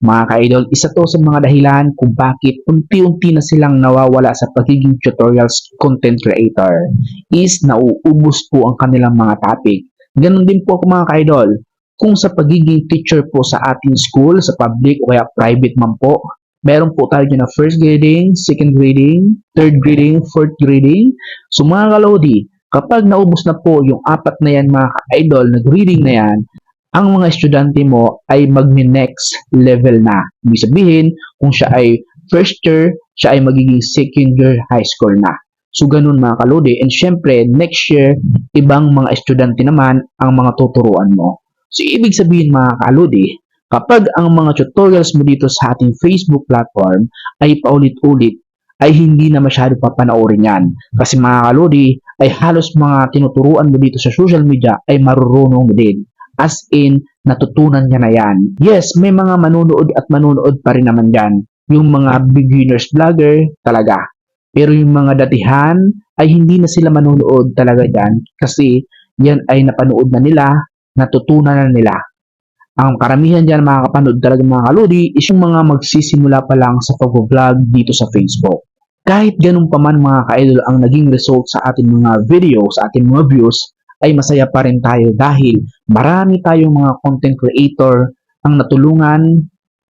Mga ka-idol, isa to sa mga dahilan kung bakit unti-unti na silang nawawala sa pagiging tutorials content creator is nauubos po ang kanilang mga topic. Ganon din po ako mga ka-idol. Kung sa pagiging teacher po sa ating school, sa public o kaya private man po, meron po tayo dyan na first grading, second grading, third grading, fourth grading. So mga kalodi, kapag naubos na po yung apat na yan mga ka-idol, nag-reading na yan, ang mga estudyante mo ay magmi-next level na. Ibig sabihin, kung siya ay first year, siya ay magiging second year high school na. So, ganun mga kalodi. And syempre, next year, ibang mga estudyante naman ang mga tuturuan mo. So, ibig sabihin mga kalodi, kapag ang mga tutorials mo dito sa ating Facebook platform ay paulit-ulit, ay hindi na masyado papanoorin yan. Kasi mga kalodi, ay halos mga tinuturuan mo dito sa social media ay marurunong mo din. As in, natutunan niya na yan. Yes, may mga manunood at manunood pa rin naman dyan. Yung mga beginners vlogger, talaga. Pero yung mga datihan, ay hindi na sila manunood talaga dyan. Kasi, yan ay napanood na nila, natutunan na nila. Ang karamihan dyan mga kapanood talaga mga kaludi is yung mga magsisimula pa lang sa pag-vlog dito sa Facebook. Kahit ganun pa man mga ka-idol ang naging result sa ating mga video, sa ating mga views, ay masaya pa rin tayo dahil marami tayong mga content creator ang natulungan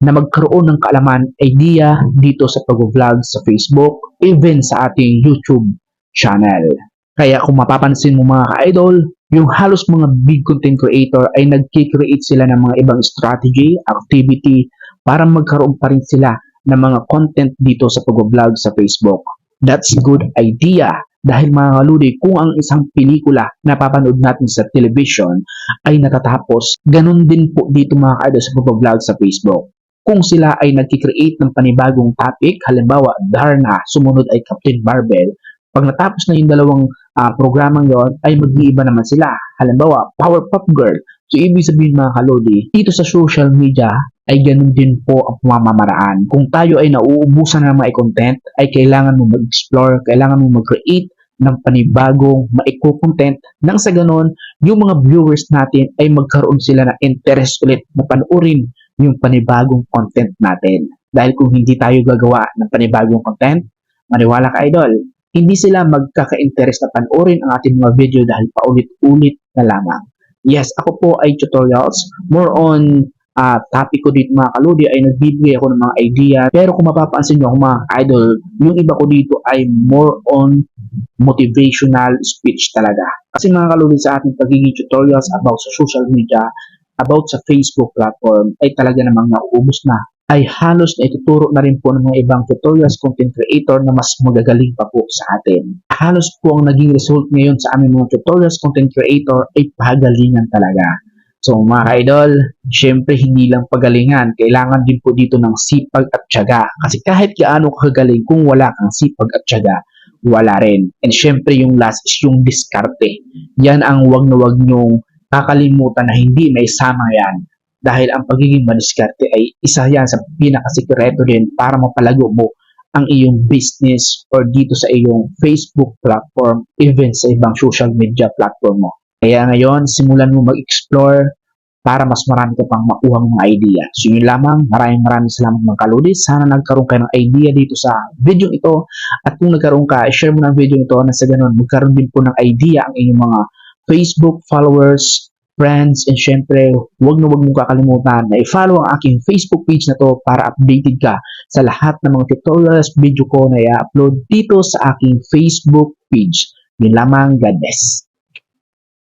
na magkaroon ng kaalaman, idea dito sa pag-vlog sa Facebook, even sa ating YouTube channel. Kaya kung mapapansin mo mga ka-idol, yung halos mga big content creator ay nag-create sila ng mga ibang strategy, activity, para magkaroon pa rin sila ng mga content dito sa pag-vlog sa Facebook. That's good idea. Dahil mga kaludi, kung ang isang pelikula na papanood natin sa television ay natatapos, ganun din po dito mga ka-idol sa pag-vlog sa Facebook. Kung sila ay nag-create ng panibagong topic, halimbawa, Darna, sumunod ay Captain Barbell, pag natapos na yung dalawang programang yon ay mag-iiba naman sila. Halimbawa, Powerpuff Girl. So, ibig sabihin mga kalodi, dito sa social media ay ganun din po ang pamamaraan. Kung tayo ay nauubusan ng mga content, ay kailangan mo mag-explore, kailangan mo mag-create ng panibagong maiko-content nang sa ganon, yung mga viewers natin ay magkaroon sila ng interest ulit na panoorin yung panibagong content natin. Dahil kung hindi tayo gagawa ng panibagong content, maniwala ka idol, hindi sila magkaka-interest na panoorin ang ating mga video dahil paulit-ulit na lamang. Yes, ako po ay tutorials. More on topic ko dito mga kaludi ay nagbibigay ako ng mga idea. Pero kung mapapansin nyo mga idol, yung iba ko dito ay more on motivational speech talaga. Kasi mga kaludi sa ating pagiging tutorials about sa social media, about sa Facebook platform, ay talaga namang nauubos na. Ay halos na ituturo na rin po ng mga ibang tutorials content creator na mas magagaling pa po sa atin. Halos po ang naging result ngayon sa aming mga tutorials content creator ay pagalingan talaga. So mga ka-idol, syempre hindi lang pagalingan, kailangan din po dito ng sipag at tiyaga. Kasi kahit gaano kagaling kung wala kang sipag at tiyaga, wala rin. And syempre yung last is yung diskarte. Yan ang wag na wag nyong kakalimutan na hindi may sama yan. Dahil ang pagiging madiskarte ay isa yan sa pinakasikreto din para mapalago mo ang iyong business or dito sa iyong Facebook platform, even sa ibang social media platform mo. Kaya ngayon, simulan mo mag-explore para mas marami ka pang makuha mga idea. So yun lamang, maraming salamat mga kaludi. Sana nagkaroon kayo ng idea dito sa video ito. At kung nagkaroon ka, share mo ng video ito na sa ganun, magkaroon din po ng idea ang inyong mga Facebook followers, friends, and syempre, huwag na huwag mong kakalimutan na i-follow ang aking Facebook page na to para updated ka sa lahat ng mga tutorials, video ko na i-upload dito sa aking Facebook page. Yun lamang, God bless.